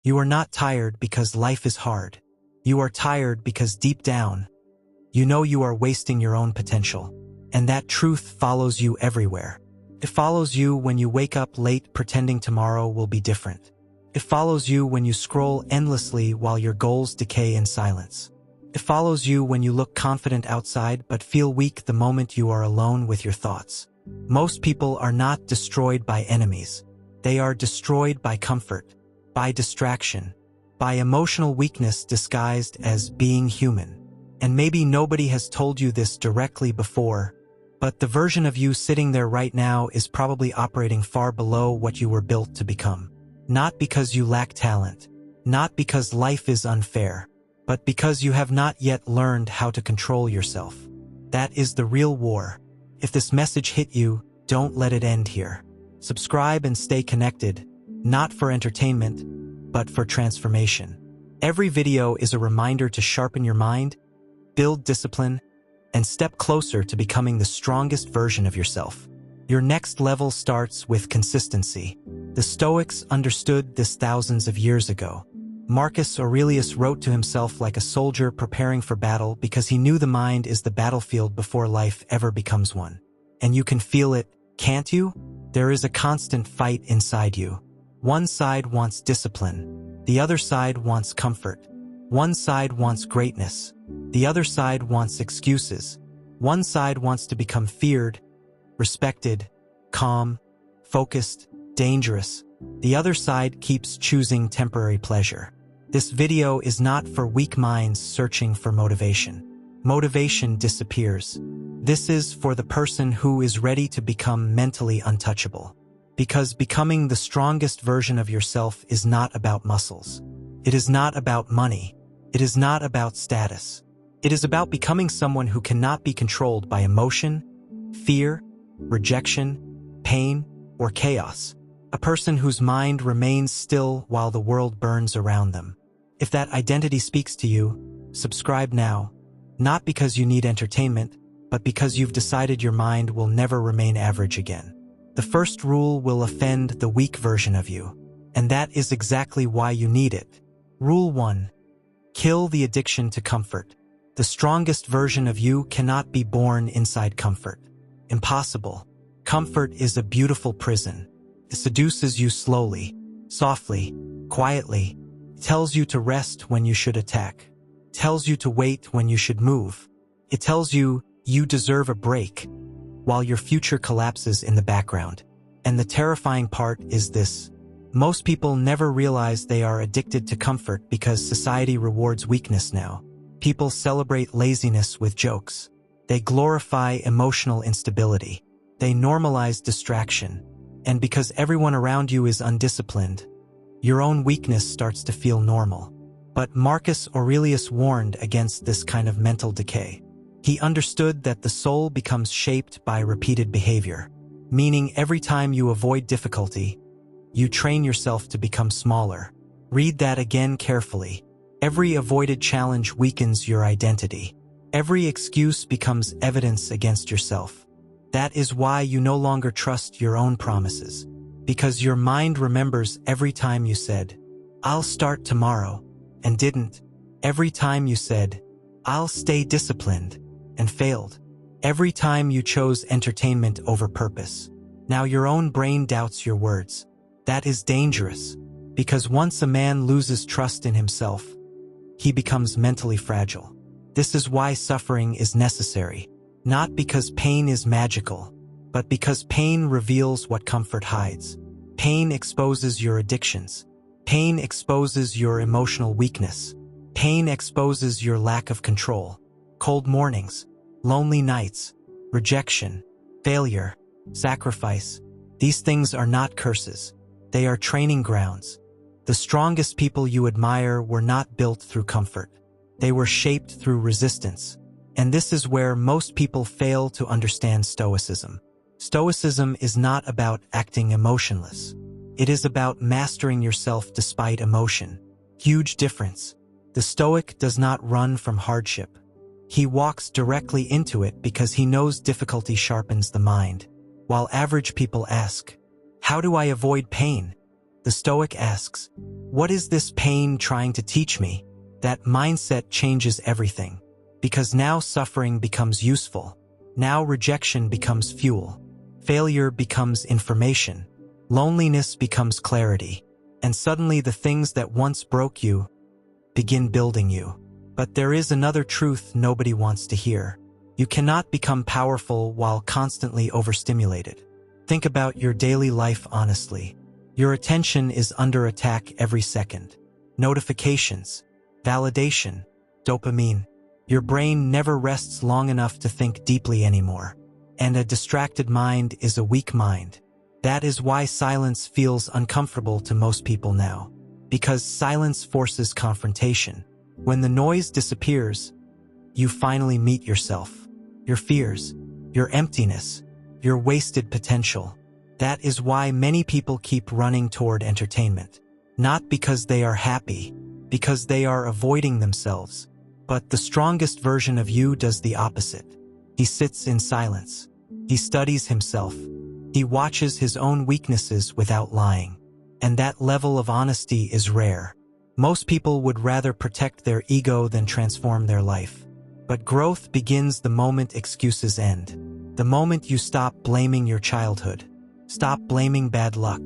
You are not tired because life is hard. You are tired because deep down, you know you are wasting your own potential. And that truth follows you everywhere. It follows you when you wake up late pretending tomorrow will be different. It follows you when you scroll endlessly while your goals decay in silence. It follows you when you look confident outside but feel weak the moment you are alone with your thoughts. Most people are not destroyed by enemies. They are destroyed by comfort, by distraction, by emotional weakness disguised as being human. And maybe nobody has told you this directly before, but the version of you sitting there right now is probably operating far below what you were built to become. Not because you lack talent, not because life is unfair, but because you have not yet learned how to control yourself. That is the real war. If this message hit you, don't let it end here. Subscribe and stay connected, not for entertainment, but for transformation. Every video is a reminder to sharpen your mind, build discipline, and step closer to becoming the strongest version of yourself. Your next level starts with consistency. The Stoics understood this thousands of years ago. Marcus Aurelius wrote to himself like a soldier preparing for battle because he knew the mind is the battlefield before life ever becomes one. And you can feel it, can't you? There is a constant fight inside you. One side wants discipline. The other side wants comfort. One side wants greatness. The other side wants excuses. One side wants to become feared, respected, calm, focused, dangerous. The other side keeps choosing temporary pleasure. This video is not for weak minds searching for motivation. Motivation disappears. This is for the person who is ready to become mentally untouchable. Because becoming the strongest version of yourself is not about muscles. It is not about money. It is not about status. It is about becoming someone who cannot be controlled by emotion, fear, rejection, pain, or chaos. A person whose mind remains still while the world burns around them. If that identity speaks to you, subscribe now. Not because you need entertainment, but because you've decided your mind will never remain average again. The first rule will offend the weak version of you, and that is exactly why you need it. Rule 1. Kill the addiction to comfort. The strongest version of you cannot be born inside comfort. Impossible. Comfort is a beautiful prison. It seduces you slowly, softly, quietly. It tells you to rest when you should attack. It tells you to wait when you should move. It tells you you deserve a break, while your future collapses in the background. And the terrifying part is this. Most people never realize they are addicted to comfort because society rewards weakness now. People celebrate laziness with jokes. They glorify emotional instability. They normalize distraction. And because everyone around you is undisciplined, your own weakness starts to feel normal. But Marcus Aurelius warned against this kind of mental decay. He understood that the soul becomes shaped by repeated behavior, meaning every time you avoid difficulty, you train yourself to become smaller. Read that again carefully. Every avoided challenge weakens your identity. Every excuse becomes evidence against yourself. That is why you no longer trust your own promises. Because your mind remembers every time you said, "I'll start tomorrow," and didn't. Every time you said, "I'll stay disciplined," and failed. Every time you chose entertainment over purpose. Now your own brain doubts your words. That is dangerous, because once a man loses trust in himself, he becomes mentally fragile. This is why suffering is necessary. Not because pain is magical, but because pain reveals what comfort hides. Pain exposes your addictions. Pain exposes your emotional weakness. Pain exposes your lack of control. Cold mornings, lonely nights, rejection, failure, sacrifice. These things are not curses. They are training grounds. The strongest people you admire were not built through comfort. They were shaped through resistance. And this is where most people fail to understand Stoicism. Stoicism is not about acting emotionless. It is about mastering yourself despite emotion. Huge difference. The Stoic does not run from hardship. He walks directly into it because he knows difficulty sharpens the mind. While average people ask, "How do I avoid pain?" The Stoic asks, "What is this pain trying to teach me?" That mindset changes everything. Because now suffering becomes useful. Now rejection becomes fuel. Failure becomes information. Loneliness becomes clarity. And suddenly the things that once broke you begin building you. But there is another truth nobody wants to hear. You cannot become powerful while constantly overstimulated. Think about your daily life honestly. Your attention is under attack every second. Notifications, validation, dopamine. Your brain never rests long enough to think deeply anymore. And a distracted mind is a weak mind. That is why silence feels uncomfortable to most people now. Because silence forces confrontation. When the noise disappears, you finally meet yourself. Your fears, your emptiness, your wasted potential. That is why many people keep running toward entertainment. Not because they are happy, because they are avoiding themselves. But the strongest version of you does the opposite. He sits in silence. He studies himself. He watches his own weaknesses without lying. And that level of honesty is rare. Most people would rather protect their ego than transform their life. But growth begins the moment excuses end. The moment you stop blaming your childhood. Stop blaming bad luck.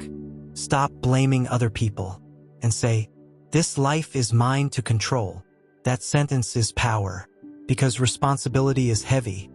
Stop blaming other people. And say, "This life is mine to control." That sentence is power, because responsibility is heavy,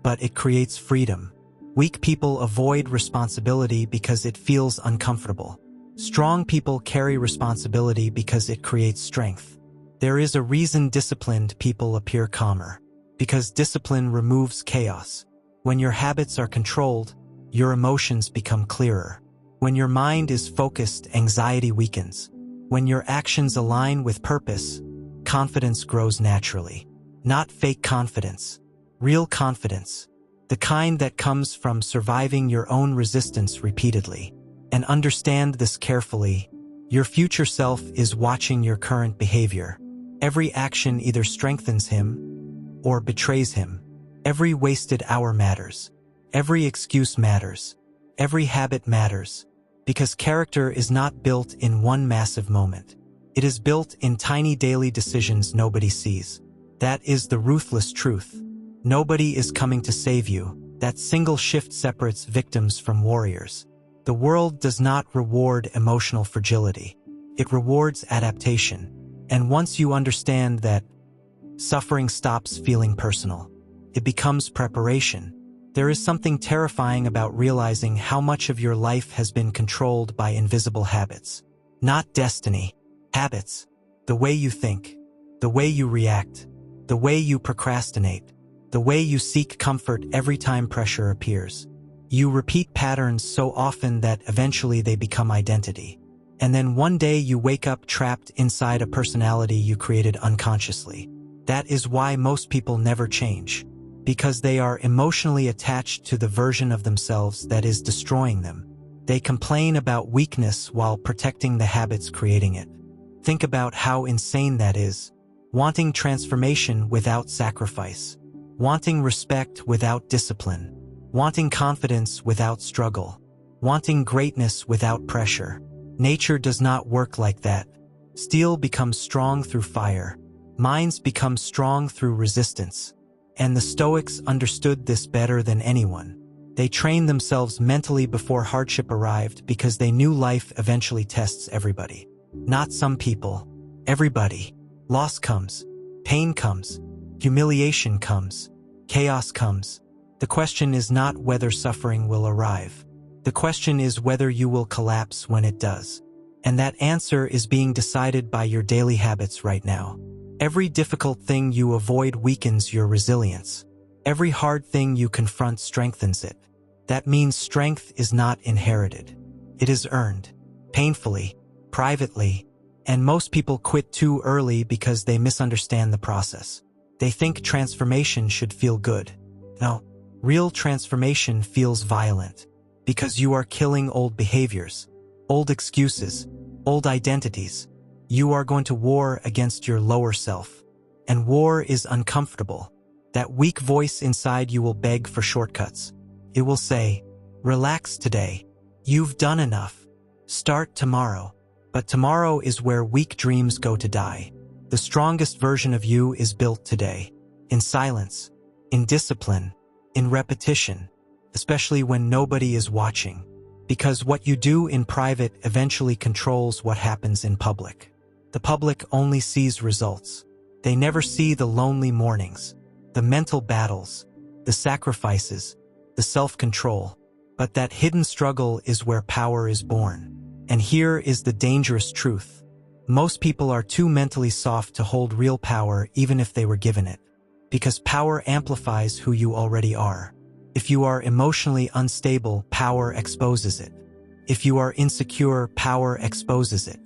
but it creates freedom. Weak people avoid responsibility because it feels uncomfortable. Strong people carry responsibility because it creates strength. There is a reason disciplined people appear calmer, because discipline removes chaos. When your habits are controlled, your emotions become clearer. When your mind is focused, anxiety weakens. When your actions align with purpose, confidence grows naturally. Not fake confidence, real confidence. The kind that comes from surviving your own resistance repeatedly. And understand this carefully. Your future self is watching your current behavior. Every action either strengthens him or betrays him. Every wasted hour matters. Every excuse matters. Every habit matters. Because character is not built in one massive moment. It is built in tiny daily decisions nobody sees. That is the ruthless truth. Nobody is coming to save you. That single shift separates victims from warriors. The world does not reward emotional fragility. It rewards adaptation. And once you understand that, suffering stops feeling personal. It becomes preparation. There is something terrifying about realizing how much of your life has been controlled by invisible habits. Not destiny. Habits. The way you think. The way you react. The way you procrastinate. The way you seek comfort every time pressure appears. You repeat patterns so often that eventually they become identity. And then one day you wake up trapped inside a personality you created unconsciously. That is why most people never change. Because they are emotionally attached to the version of themselves that is destroying them. They complain about weakness while protecting the habits creating it. Think about how insane that is. Wanting transformation without sacrifice. Wanting respect without discipline. Wanting confidence without struggle. Wanting greatness without pressure. Nature does not work like that. Steel becomes strong through fire. Minds become strong through resistance. And the Stoics understood this better than anyone. They trained themselves mentally before hardship arrived because they knew life eventually tests everybody. Not some people. Everybody. Loss comes. Pain comes. Humiliation comes. Chaos comes. The question is not whether suffering will arrive. The question is whether you will collapse when it does. And that answer is being decided by your daily habits right now. Every difficult thing you avoid weakens your resilience. Every hard thing you confront strengthens it. That means strength is not inherited. It is earned. Painfully. Privately. And most people quit too early because they misunderstand the process. They think transformation should feel good. No. Real transformation feels violent. Because you are killing old behaviors. Old excuses. Old identities. You are going to war against your lower self. And war is uncomfortable. That weak voice inside you will beg for shortcuts. It will say, "Relax today. You've done enough. Start tomorrow. But tomorrow is where weak dreams go to die. The strongest version of you is built today. In silence, in discipline, in repetition, especially when nobody is watching. Because what you do in private eventually controls what happens in public. The public only sees results. They never see the lonely mornings, the mental battles, the sacrifices, the self-control. But that hidden struggle is where power is born. And here is the dangerous truth. Most people are too mentally soft to hold real power even if they were given it. Because power amplifies who you already are. If you are emotionally unstable, power exposes it. If you are insecure, power exposes it.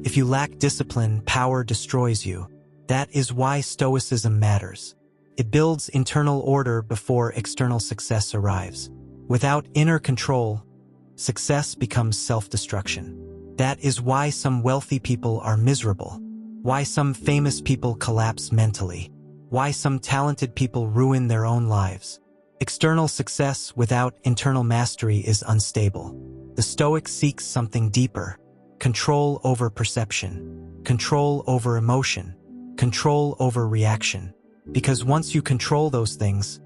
If you lack discipline, power destroys you. That is why Stoicism matters. It builds internal order before external success arrives. Without inner control, success becomes self-destruction. That is why some wealthy people are miserable. Why some famous people collapse mentally. Why some talented people ruin their own lives. External success without internal mastery is unstable. The Stoic seeks something deeper. Control over perception. Control over emotion. Control over reaction. Because once you control those things,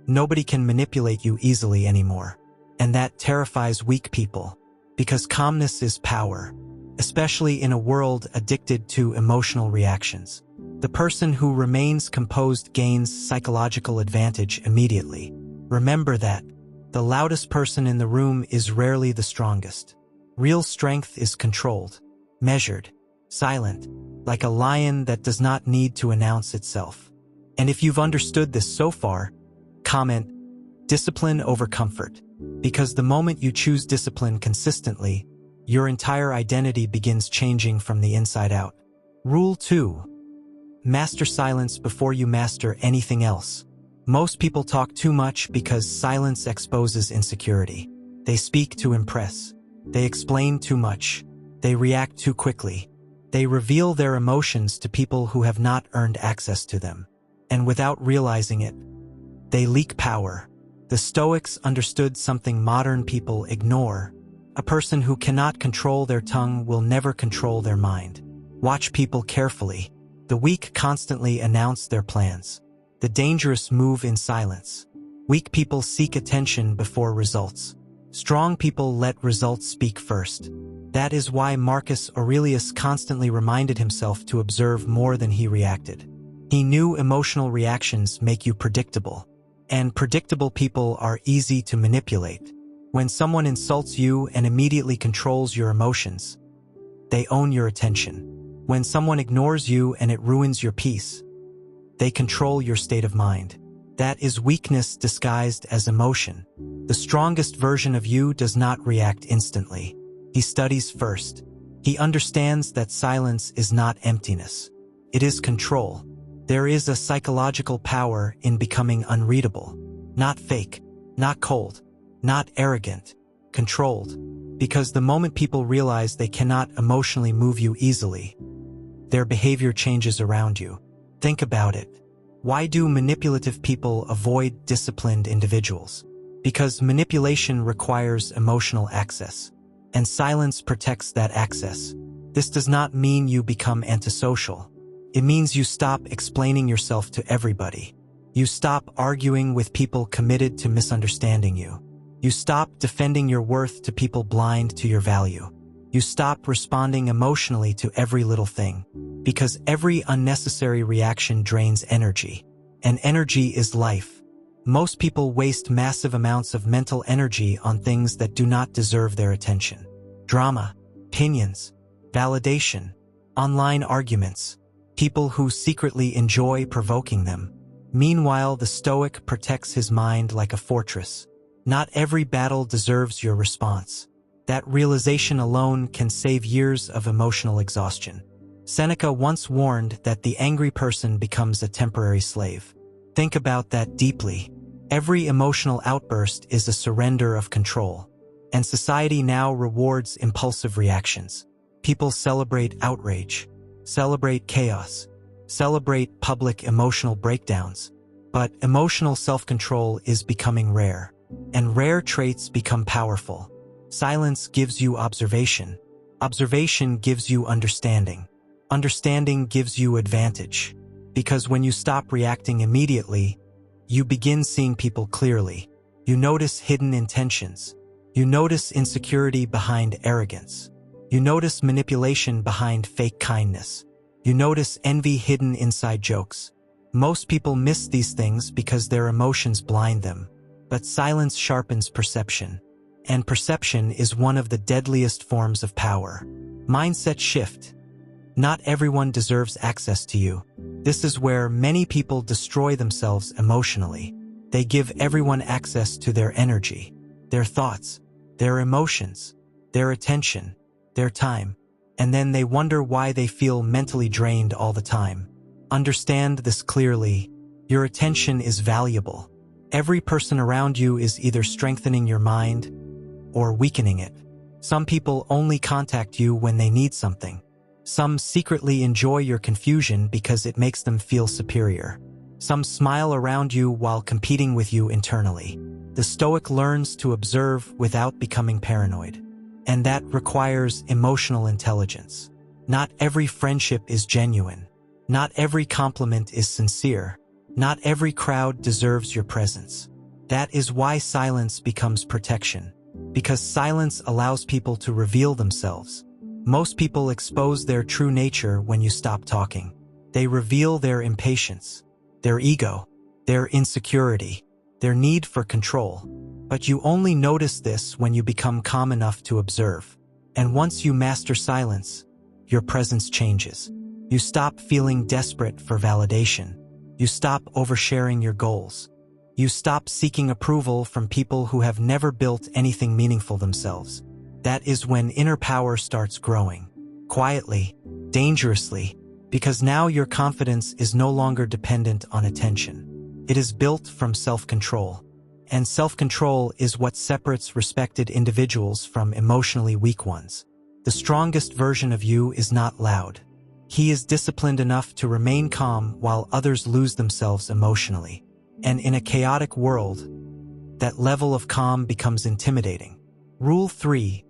nobody can manipulate you easily anymore. And that terrifies weak people. Because calmness is power. Especially in a world addicted to emotional reactions. The person who remains composed gains psychological advantage immediately. Remember that. The loudest person in the room is rarely the strongest. Real strength is controlled, measured, silent, like a lion that does not need to announce itself. And if you've understood this so far, comment, discipline over comfort. Because the moment you choose discipline consistently, your entire identity begins changing from the inside out. Rule 2. Master silence before you master anything else. Most people talk too much because silence exposes insecurity. They speak to impress. They explain too much. They react too quickly. They reveal their emotions to people who have not earned access to them. And without realizing it, they leak power. The Stoics understood something modern people ignore. A person who cannot control their tongue will never control their mind. Watch people carefully. The weak constantly announce their plans. The dangerous move in silence. Weak people seek attention before results. Strong people let results speak first. That is why Marcus Aurelius constantly reminded himself to observe more than he reacted. He knew emotional reactions make you predictable. And predictable people are easy to manipulate. When someone insults you and immediately controls your emotions, they own your attention. When someone ignores you and it ruins your peace, they control your state of mind. That is weakness disguised as emotion. The strongest version of you does not react instantly. He studies first. He understands that silence is not emptiness. It is control. There is a psychological power in becoming unreadable. Not fake, not cold, not arrogant, controlled. Because the moment people realize they cannot emotionally move you easily, their behavior changes around you. Think about it. Why do manipulative people avoid disciplined individuals? Because manipulation requires emotional access, and silence protects that access. This does not mean you become antisocial. It means you stop explaining yourself to everybody. You stop arguing with people committed to misunderstanding you. You stop defending your worth to people blind to your value. You stop responding emotionally to every little thing. Because every unnecessary reaction drains energy. And energy is life. Most people waste massive amounts of mental energy on things that do not deserve their attention. Drama, opinions, validation, online arguments, people who secretly enjoy provoking them. Meanwhile, the Stoic protects his mind like a fortress. Not every battle deserves your response. That realization alone can save years of emotional exhaustion. Seneca once warned that the angry person becomes a temporary slave. Think about that deeply. Every emotional outburst is a surrender of control. And society now rewards impulsive reactions. People celebrate outrage, celebrate chaos, celebrate public emotional breakdowns. But emotional self-control is becoming rare. And rare traits become powerful. Silence gives you observation. Observation gives you understanding. Understanding gives you advantage. Because when you stop reacting immediately, you begin seeing people clearly. You notice hidden intentions. You notice insecurity behind arrogance. You notice manipulation behind fake kindness. You notice envy hidden inside jokes. Most people miss these things because their emotions blind them. But silence sharpens perception. And perception is one of the deadliest forms of power. Mindset shift. Not everyone deserves access to you. This is where many people destroy themselves emotionally. They give everyone access to their energy, their thoughts, their emotions, their attention, their time, and then they wonder why they feel mentally drained all the time. Understand this clearly. Your attention is valuable. Every person around you is either strengthening your mind or weakening it. Some people only contact you when they need something. Some secretly enjoy your confusion because it makes them feel superior. Some smile around you while competing with you internally. The Stoic learns to observe without becoming paranoid. And that requires emotional intelligence. Not every friendship is genuine. Not every compliment is sincere. Not every crowd deserves your presence. That is why silence becomes protection. Because silence allows people to reveal themselves. Most people expose their true nature when you stop talking. They reveal their impatience, their ego, their insecurity, their need for control. But you only notice this when you become calm enough to observe. And once you master silence, your presence changes. You stop feeling desperate for validation. You stop oversharing your goals. You stop seeking approval from people who have never built anything meaningful themselves. That is when inner power starts growing. Quietly, dangerously, because now your confidence is no longer dependent on attention. It is built from self-control. And self-control is what separates respected individuals from emotionally weak ones. The strongest version of you is not loud. He is disciplined enough to remain calm while others lose themselves emotionally. And in a chaotic world, that level of calm becomes intimidating. Rule 3.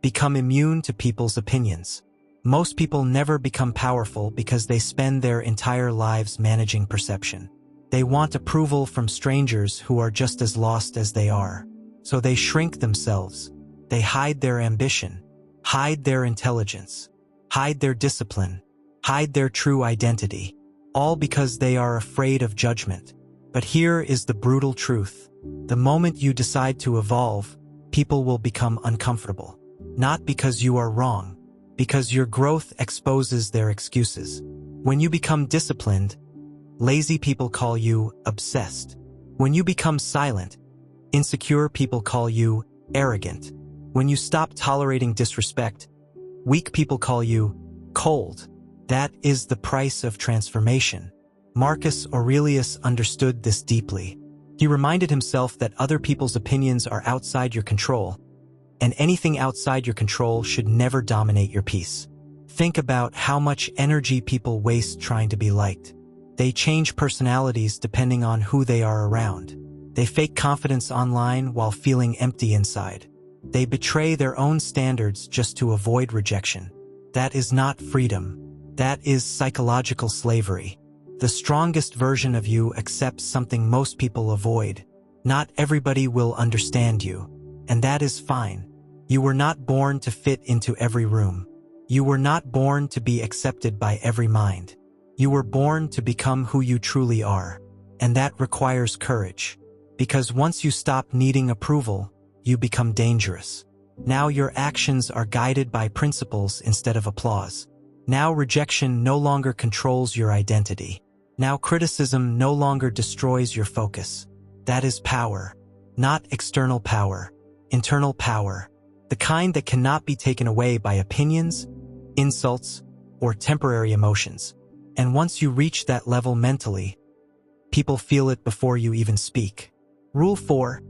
Become immune to people's opinions. Most people never become powerful because they spend their entire lives managing perception. They want approval from strangers who are just as lost as they are. So they shrink themselves. They hide their ambition, hide their intelligence, hide their discipline, hide their true identity, all because they are afraid of judgment. But here is the brutal truth. The moment you decide to evolve, people will become uncomfortable. Not because you are wrong, because your growth exposes their excuses. When you become disciplined, lazy people call you obsessed. When you become silent, insecure people call you arrogant. When you stop tolerating disrespect, weak people call you cold. That is the price of transformation. Marcus Aurelius understood this deeply. He reminded himself that other people's opinions are outside your control, and anything outside your control should never dominate your peace. Think about how much energy people waste trying to be liked. They change personalities depending on who they are around. They fake confidence online while feeling empty inside. They betray their own standards just to avoid rejection. That is not freedom. That is psychological slavery. The strongest version of you accepts something most people avoid. Not everybody will understand you, and that is fine. You were not born to fit into every room. You were not born to be accepted by every mind. You were born to become who you truly are, and that requires courage. Because once you stop needing approval, you become dangerous. Now your actions are guided by principles instead of applause. Now rejection no longer controls your identity. Now criticism no longer destroys your focus. That is power. Not external power. Internal power. The kind that cannot be taken away by opinions, insults, or temporary emotions. And once you reach that level mentally, people feel it before you even speak. Rule 4.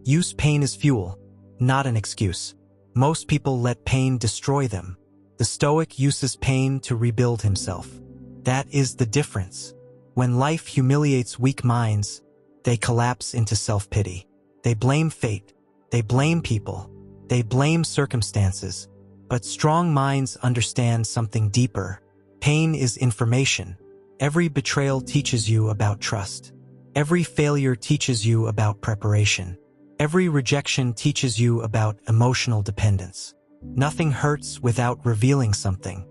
Use pain as fuel, not an excuse. Most people let pain destroy them. The Stoic uses pain to rebuild himself. That is the difference. When life humiliates weak minds, they collapse into self-pity. They blame fate. They blame people. They blame circumstances, but strong minds understand something deeper. Pain is information. Every betrayal teaches you about trust. Every failure teaches you about preparation. Every rejection teaches you about emotional dependence. Nothing hurts without revealing something.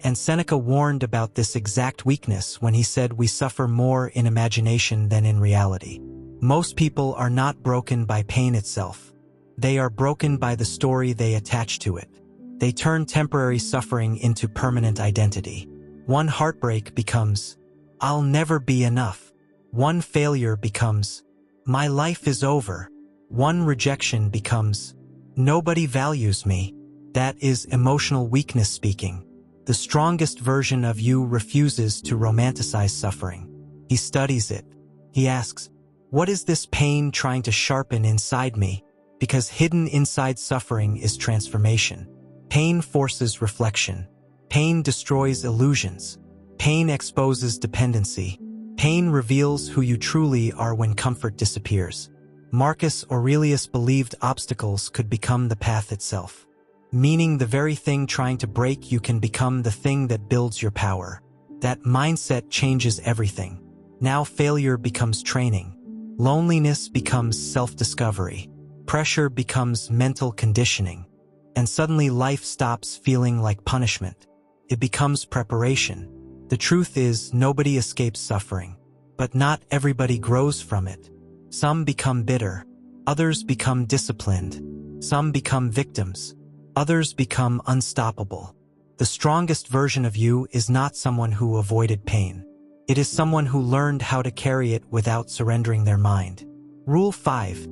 And Seneca warned about this exact weakness when he said we suffer more in imagination than in reality. Most people are not broken by pain itself. They are broken by the story they attach to it. They turn temporary suffering into permanent identity. One heartbreak becomes, "I'll never be enough." One failure becomes, "My life is over." One rejection becomes, "Nobody values me." That is emotional weakness speaking. The strongest version of you refuses to romanticize suffering. He studies it. He asks, "What is this pain trying to sharpen inside me?" Because hidden inside suffering is transformation. Pain forces reflection. Pain destroys illusions. Pain exposes dependency. Pain reveals who you truly are when comfort disappears. Marcus Aurelius believed obstacles could become the path itself. Meaning the very thing trying to break you can become the thing that builds your power. That mindset changes everything. Now failure becomes training. Loneliness becomes self-discovery. Pressure becomes mental conditioning. And suddenly life stops feeling like punishment. It becomes preparation. The truth is, nobody escapes suffering. But not everybody grows from it. Some become bitter. Others become disciplined. Some become victims. Others become unstoppable. The strongest version of you is not someone who avoided pain. It is someone who learned how to carry it without surrendering their mind. Rule 5.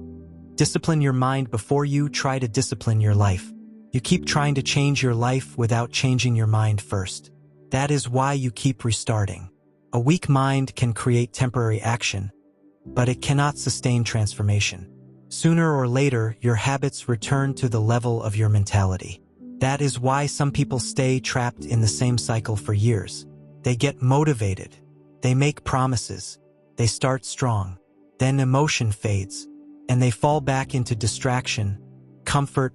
Discipline your mind before you try to discipline your life. You keep trying to change your life without changing your mind first. That is why you keep restarting. A weak mind can create temporary action, but it cannot sustain transformation. Sooner or later, your habits return to the level of your mentality. That is why some people stay trapped in the same cycle for years. They get motivated. They make promises. They start strong. Then emotion fades, and they fall back into distraction, comfort,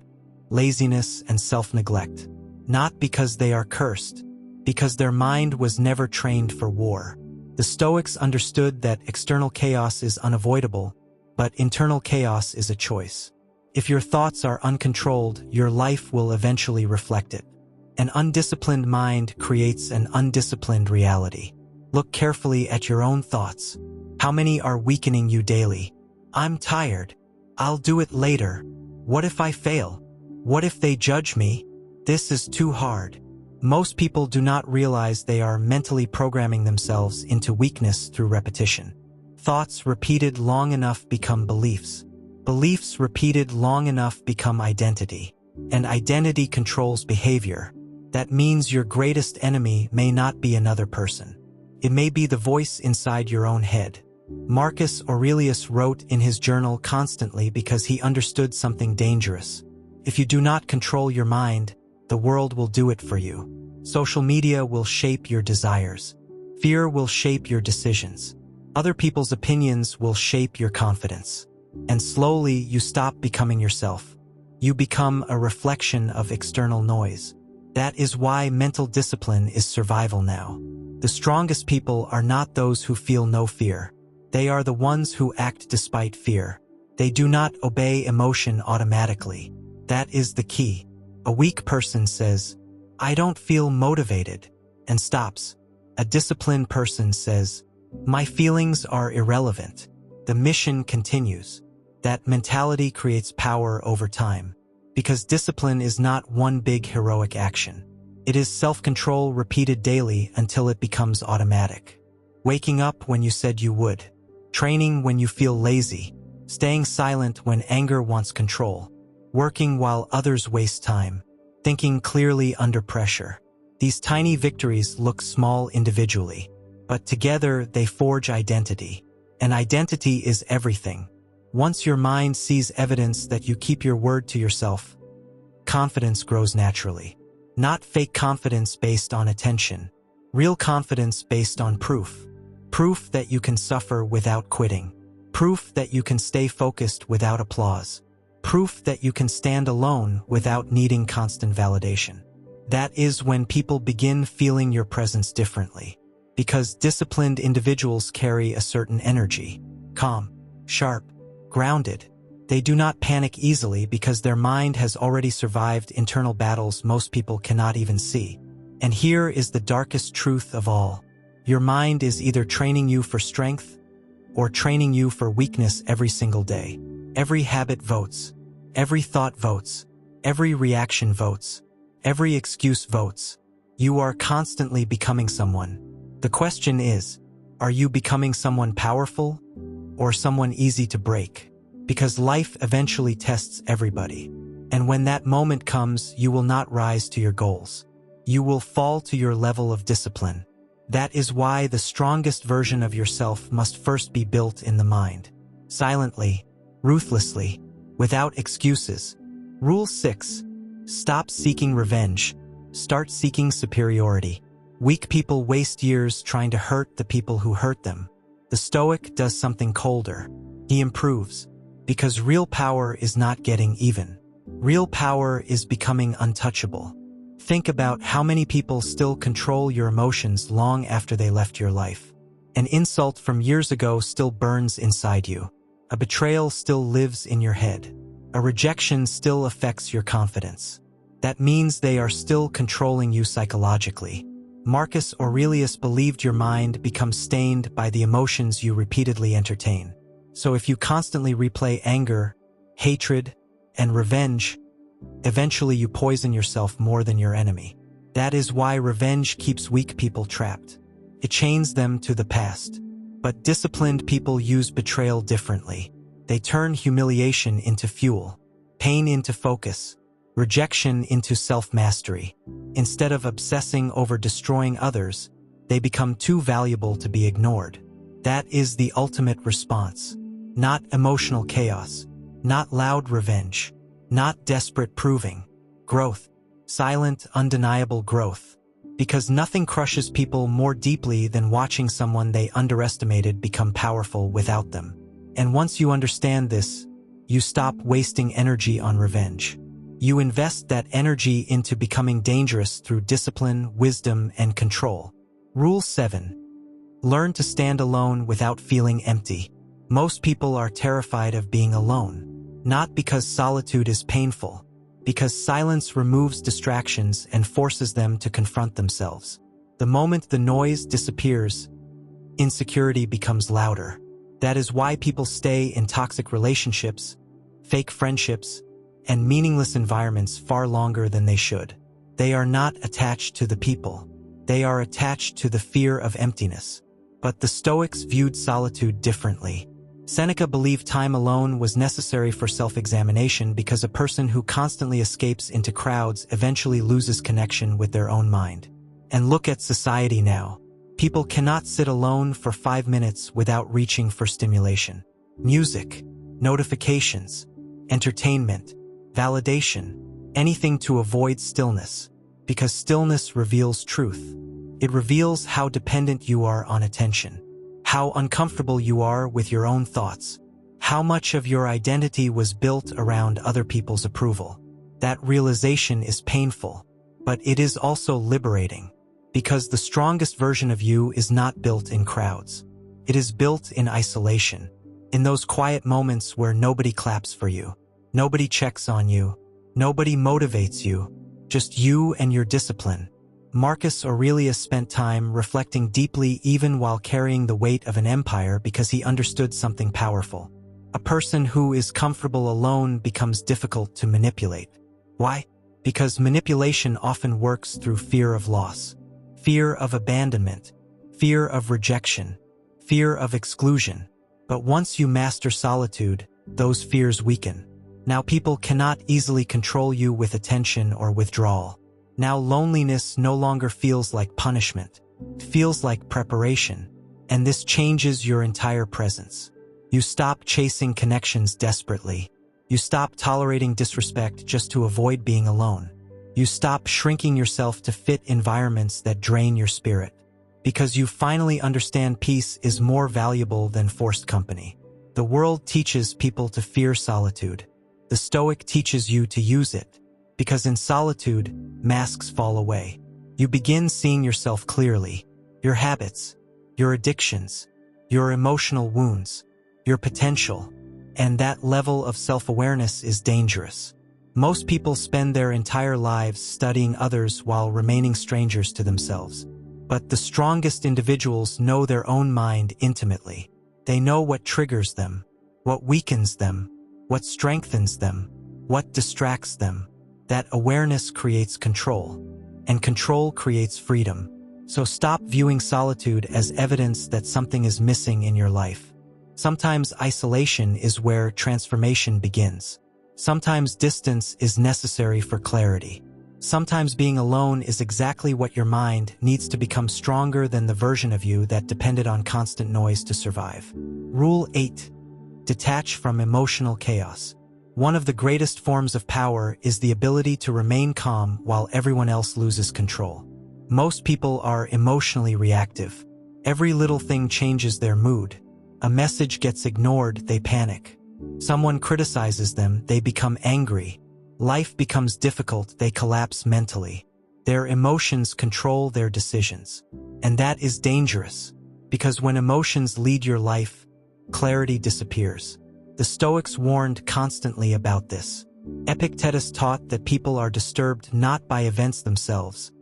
laziness, and self-neglect. Not because they are cursed, because their mind was never trained for war. The Stoics understood that external chaos is unavoidable, but internal chaos is a choice. If your thoughts are uncontrolled, your life will eventually reflect it. An undisciplined mind creates an undisciplined reality. Look carefully at your own thoughts. How many are weakening you daily? I'm tired. I'll do it later. What if I fail? What if they judge me? This is too hard. Most people do not realize they are mentally programming themselves into weakness through repetition. Thoughts repeated long enough become beliefs. Beliefs repeated long enough become identity. And identity controls behavior. That means your greatest enemy may not be another person. It may be the voice inside your own head. Marcus Aurelius wrote in his journal constantly because he understood something dangerous. If you do not control your mind, the world will do it for you. Social media will shape your desires. Fear will shape your decisions. Other people's opinions will shape your confidence. And slowly you stop becoming yourself. You become a reflection of external noise. That is why mental discipline is survival now. The strongest people are not those who feel no fear. They are the ones who act despite fear. They do not obey emotion automatically. That is the key. A weak person says, "I don't feel motivated," and stops. A disciplined person says, "My feelings are irrelevant." The mission continues. That mentality creates power over time. Because discipline is not one big heroic action. It is self-control repeated daily until it becomes automatic. Waking up when you said you would. Training when you feel lazy. Staying silent when anger wants control. Working while others waste time. Thinking clearly under pressure. These tiny victories look small individually, but together they forge identity. And identity is everything. Once your mind sees evidence that you keep your word to yourself, confidence grows naturally. Not fake confidence based on attention. Real confidence based on proof. Proof that you can suffer without quitting. Proof that you can stay focused without applause. proof that you can stand alone without needing constant validation. That is when people begin feeling your presence differently, because disciplined individuals carry a certain energy, calm, sharp, grounded. They do not panic easily because their mind has already survived internal battles most people cannot even see. And here is the darkest truth of all. Your mind is either training you for strength or training you for weakness every single day. Every habit votes. Every thought votes. Every reaction votes. Every excuse votes. You are constantly becoming someone. The question is, are you becoming someone powerful or someone easy to break? Because life eventually tests everybody. And when that moment comes, you will not rise to your goals. You will fall to your level of discipline. That is why the strongest version of yourself must first be built in the mind. Silently, ruthlessly, without excuses. Rule 6. Stop seeking revenge. Start seeking superiority. Weak people waste years trying to hurt the people who hurt them. The Stoic does something colder. He improves. Because real power is not getting even. Real power is becoming untouchable. Think about how many people still control your emotions long after they left your life. An insult from years ago still burns inside you. A betrayal still lives in your head. A rejection still affects your confidence. That means they are still controlling you psychologically. Marcus Aurelius believed your mind becomes stained by the emotions you repeatedly entertain. So if you constantly replay anger, hatred, and revenge, eventually you poison yourself more than your enemy. That is why revenge keeps weak people trapped. It chains them to the past. But disciplined people use betrayal differently. They turn humiliation into fuel, pain into focus, rejection into self-mastery. Instead of obsessing over destroying others, they become too valuable to be ignored. That is the ultimate response. Not emotional chaos, not loud revenge, not desperate proving. Growth. Silent, undeniable growth. Because nothing crushes people more deeply than watching someone they underestimated become powerful without them. And once you understand this, you stop wasting energy on revenge. You invest that energy into becoming dangerous through discipline, wisdom, and control. Rule 7. Learn to stand alone without feeling empty. Most people are terrified of being alone. Not because solitude is painful, because silence removes distractions and forces them to confront themselves. The moment the noise disappears, insecurity becomes louder. That is why people stay in toxic relationships, fake friendships, and meaningless environments far longer than they should. They are not attached to the people. They are attached to the fear of emptiness. But the Stoics viewed solitude differently. Seneca believed time alone was necessary for self-examination because a person who constantly escapes into crowds eventually loses connection with their own mind. And look at society now. People cannot sit alone for 5 minutes without reaching for stimulation. Music, notifications, entertainment, validation, anything to avoid stillness. Because stillness reveals truth. It reveals how dependent you are on attention, how uncomfortable you are with your own thoughts, how much of your identity was built around other people's approval. That realization is painful, but it is also liberating, because the strongest version of you is not built in crowds. It is built in isolation, in those quiet moments where nobody claps for you, nobody checks on you, nobody motivates you, just you and your discipline. Marcus Aurelius spent time reflecting deeply even while carrying the weight of an empire because he understood something powerful. A person who is comfortable alone becomes difficult to manipulate. Why? Because manipulation often works through fear of loss, fear of abandonment, fear of rejection, fear of exclusion. But once you master solitude, those fears weaken. Now people cannot easily control you with attention or withdrawal. Now loneliness no longer feels like punishment. It feels like preparation. And this changes your entire presence. You stop chasing connections desperately. You stop tolerating disrespect just to avoid being alone. You stop shrinking yourself to fit environments that drain your spirit. Because you finally understand peace is more valuable than forced company. The world teaches people to fear solitude. The Stoic teaches you to use it, because in solitude, masks fall away. You begin seeing yourself clearly, your habits, your addictions, your emotional wounds, your potential, and that level of self-awareness is dangerous. Most people spend their entire lives studying others while remaining strangers to themselves. But the strongest individuals know their own mind intimately. They know what triggers them, what weakens them, what strengthens them, what distracts them. That awareness creates control, and control creates freedom. So stop viewing solitude as evidence that something is missing in your life. Sometimes isolation is where transformation begins. Sometimes distance is necessary for clarity. Sometimes being alone is exactly what your mind needs to become stronger than the version of you that depended on constant noise to survive. Rule 8. Detach from emotional chaos. One of the greatest forms of power is the ability to remain calm while everyone else loses control. Most people are emotionally reactive. Every little thing changes their mood. A message gets ignored, they panic. Someone criticizes them, they become angry. Life becomes difficult, they collapse mentally. Their emotions control their decisions. And that is dangerous, because when emotions lead your life, clarity disappears. The Stoics warned constantly about this. Epictetus taught that people are disturbed not by events themselves,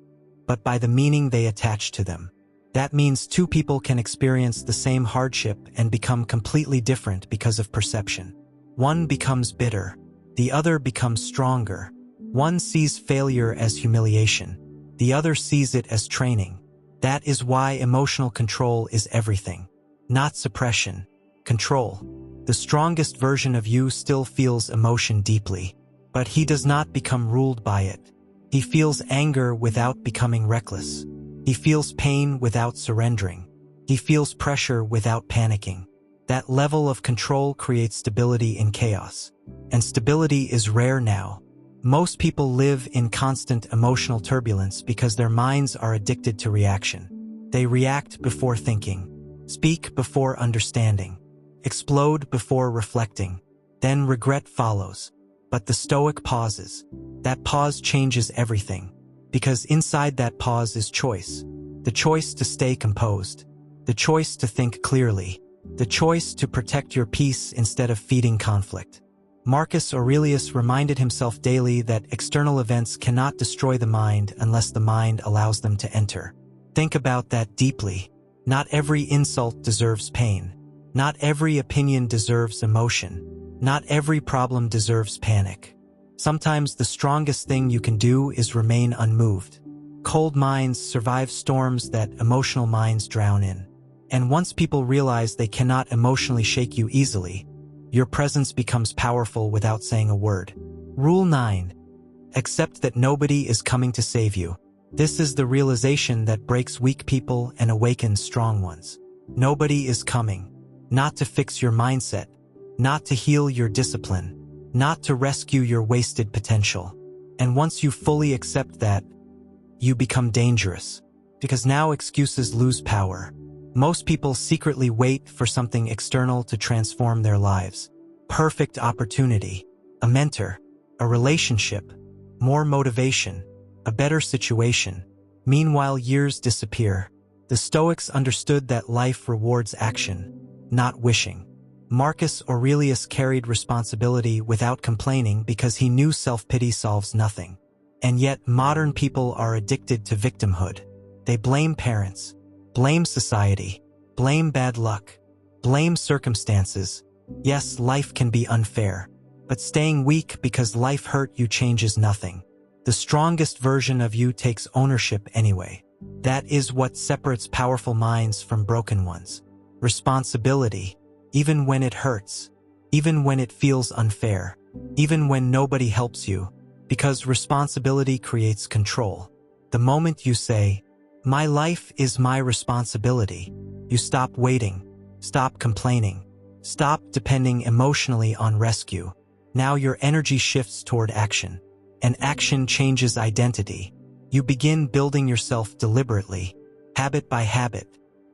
but by the meaning they attach to them. That means two people can experience the same hardship and become completely different because of perception. One becomes bitter. The other becomes stronger. One sees failure as humiliation. The other sees it as training. That is why emotional control is everything. Not suppression. Control. The strongest version of you still feels emotion deeply, but he does not become ruled by it. He feels anger without becoming reckless. He feels pain without surrendering. He feels pressure without panicking. That level of control creates stability in chaos. And stability is rare now. Most people live in constant emotional turbulence because their minds are addicted to reaction. They react before thinking, speak before understanding, explode before reflecting. Then regret follows. But the Stoic pauses. That pause changes everything. Because inside that pause is choice. The choice to stay composed. The choice to think clearly. The choice to protect your peace instead of feeding conflict. Marcus Aurelius reminded himself daily that external events cannot destroy the mind unless the mind allows them to enter. Think about that deeply. Not every insult deserves pain. Not every opinion deserves emotion. Not every problem deserves panic. Sometimes the strongest thing you can do is remain unmoved. Cold minds survive storms that emotional minds drown in. And once people realize they cannot emotionally shake you easily, your presence becomes powerful without saying a word. Rule 9. Accept that nobody is coming to save you. This is the realization that breaks weak people and awakens strong ones. Nobody is coming. Not to fix your mindset. Not to heal your discipline. Not to rescue your wasted potential. And once you fully accept that, you become dangerous. Because now excuses lose power. Most people secretly wait for something external to transform their lives. Perfect opportunity, a mentor, a relationship, more motivation, a better situation. Meanwhile, years disappear. The Stoics understood that life rewards action, not wishing. Marcus Aurelius carried responsibility without complaining because he knew self-pity solves nothing. And yet, modern people are addicted to victimhood. They blame parents, blame society, blame bad luck, blame circumstances. Yes, life can be unfair, but staying weak because life hurt you changes nothing. The strongest version of you takes ownership anyway. That is what separates powerful minds from broken ones. Responsibility, even when it hurts, even when it feels unfair, even when nobody helps you, because responsibility creates control. The moment you say, "My life is my responsibility," you stop waiting, stop complaining, stop depending emotionally on rescue. Now your energy shifts toward action, and action changes identity. You begin building yourself deliberately, habit by habit,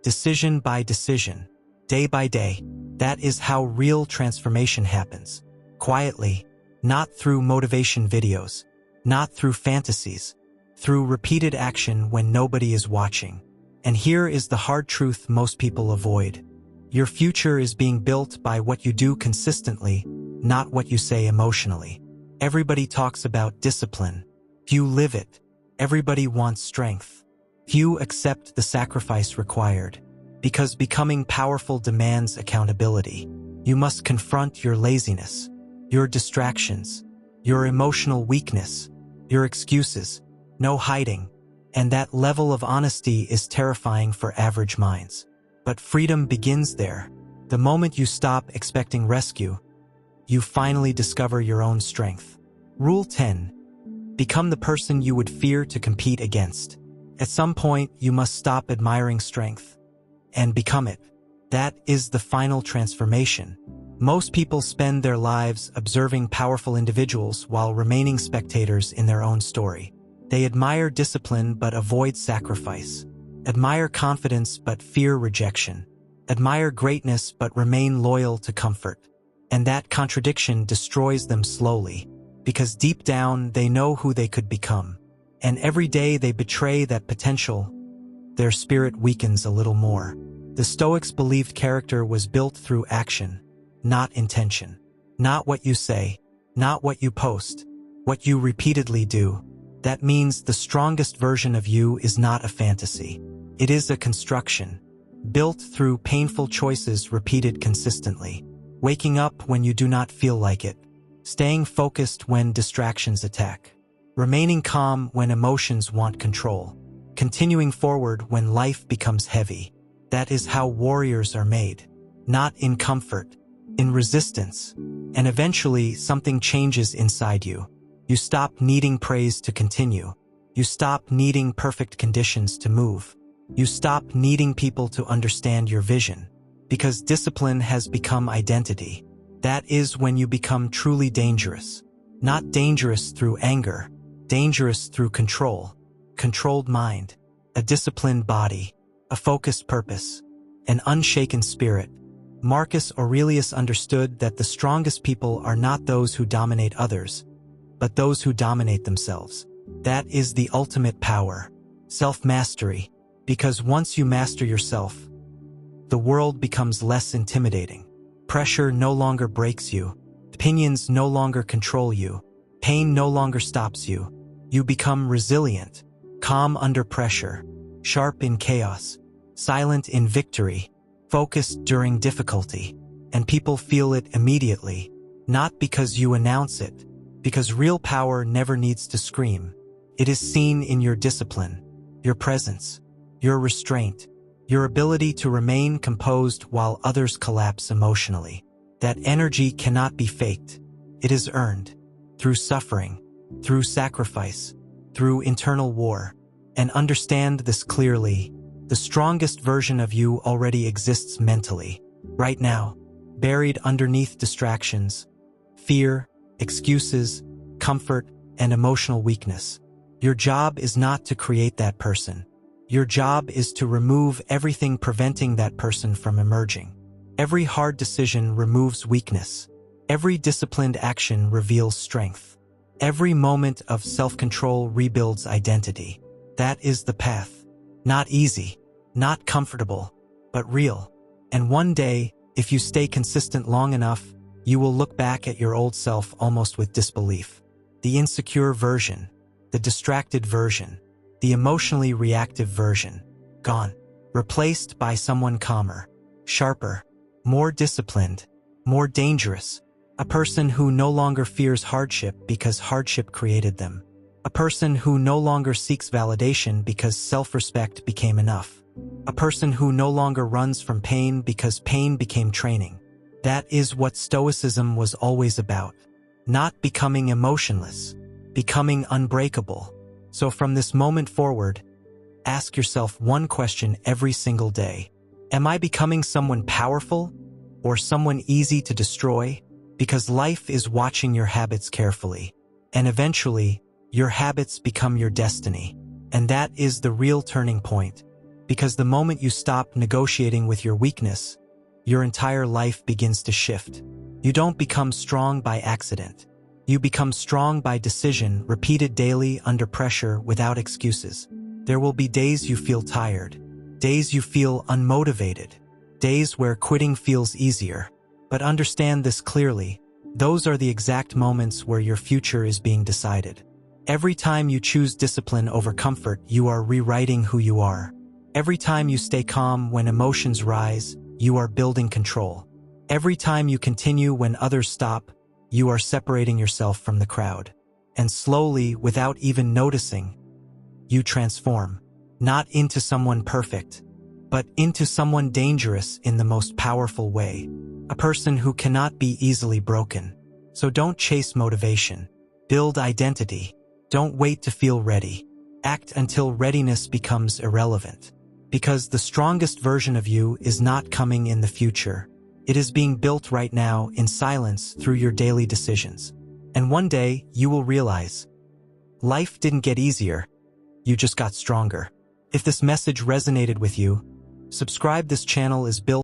decision by decision, day by day. That is how real transformation happens. Quietly, Not through motivation videos, not through fantasies, through repeated action when nobody is watching. And here is the hard truth most people avoid. Your future is being built by what you do consistently, not what you say emotionally. Everybody talks about discipline. Few live it. Everybody wants strength. Few accept the sacrifice required. Because becoming powerful demands accountability. You must confront your laziness, your distractions, your emotional weakness, your excuses. No hiding. And that level of honesty is terrifying for average minds. But freedom begins there. The moment you stop expecting rescue, you finally discover your own strength. Rule 10. Become the person you would fear to compete against. At some point, you must stop admiring strength and become it. That is the final transformation. Most people spend their lives observing powerful individuals while remaining spectators in their own story. They admire discipline but avoid sacrifice. Admire confidence but fear rejection. Admire greatness but remain loyal to comfort. And that contradiction destroys them slowly, because deep down they know who they could become. And every day they betray that potential, their spirit weakens a little more. The Stoics believed character was built through action, not intention. Not what you say, not what you post, what you repeatedly do. That means the strongest version of you is not a fantasy. It is a construction, built through painful choices repeated consistently. Waking up when you do not feel like it. Staying focused when distractions attack. Remaining calm when emotions want control. Continuing forward when life becomes heavy. That is how warriors are made. Not in comfort, in resistance. And eventually something changes inside you. You stop needing praise to continue. You stop needing perfect conditions to move. You stop needing people to understand your vision. Because discipline has become identity. That is when you become truly dangerous. Not dangerous through anger, dangerous through control. Controlled mind, a disciplined body, a focused purpose, an unshaken spirit. Marcus Aurelius understood that the strongest people are not those who dominate others, but those who dominate themselves. That is the ultimate power, self-mastery, because once you master yourself, the world becomes less intimidating. Pressure no longer breaks you. Opinions no longer control you. Pain no longer stops you. You become resilient, calm under pressure, sharp in chaos, silent in victory, focused during difficulty. And people feel it immediately, not because you announce it, because real power never needs to scream. It is seen in your discipline, your presence, your restraint, your ability to remain composed while others collapse emotionally. That energy cannot be faked. It is earned through suffering, through sacrifice, through internal war. And understand this clearly. The strongest version of you already exists mentally, right now, buried underneath distractions, fear, excuses, comfort, and emotional weakness. Your job is not to create that person. Your job is to remove everything preventing that person from emerging. Every hard decision removes weakness. Every disciplined action reveals strength. Every moment of self-control rebuilds identity. That is the path. Not easy, not comfortable, but real. And one day, if you stay consistent long enough, you will look back at your old self almost with disbelief. The insecure version, the distracted version, the emotionally reactive version, gone, replaced by someone calmer, sharper, more disciplined, more dangerous, a person who no longer fears hardship because hardship created them, a person who no longer seeks validation because self-respect became enough, a person who no longer runs from pain because pain became training. That is what Stoicism was always about. Not becoming emotionless, becoming unbreakable. So from this moment forward, ask yourself one question every single day. Am I becoming someone powerful or someone easy to destroy? Because life is watching your habits carefully. And eventually, your habits become your destiny. And that is the real turning point. Because the moment you stop negotiating with your weakness, your entire life begins to shift. You don't become strong by accident. You become strong by decision, repeated daily under pressure without excuses. There will be days you feel tired, days you feel unmotivated, days where quitting feels easier. But understand this clearly, those are the exact moments where your future is being decided. Every time you choose discipline over comfort, you are rewriting who you are. Every time you stay calm when emotions rise, you are building control. Every time you continue when others stop, you are separating yourself from the crowd. And slowly, without even noticing, you transform, not into someone perfect, but into someone dangerous in the most powerful way, a person who cannot be easily broken. So don't chase motivation. Build identity. Don't wait to feel ready. Act until readiness becomes irrelevant. Because the strongest version of you is not coming in the future. It is being built right now in silence through your daily decisions. And one day, you will realize, life didn't get easier, you just got stronger. If this message resonated with you, subscribe. This channel is built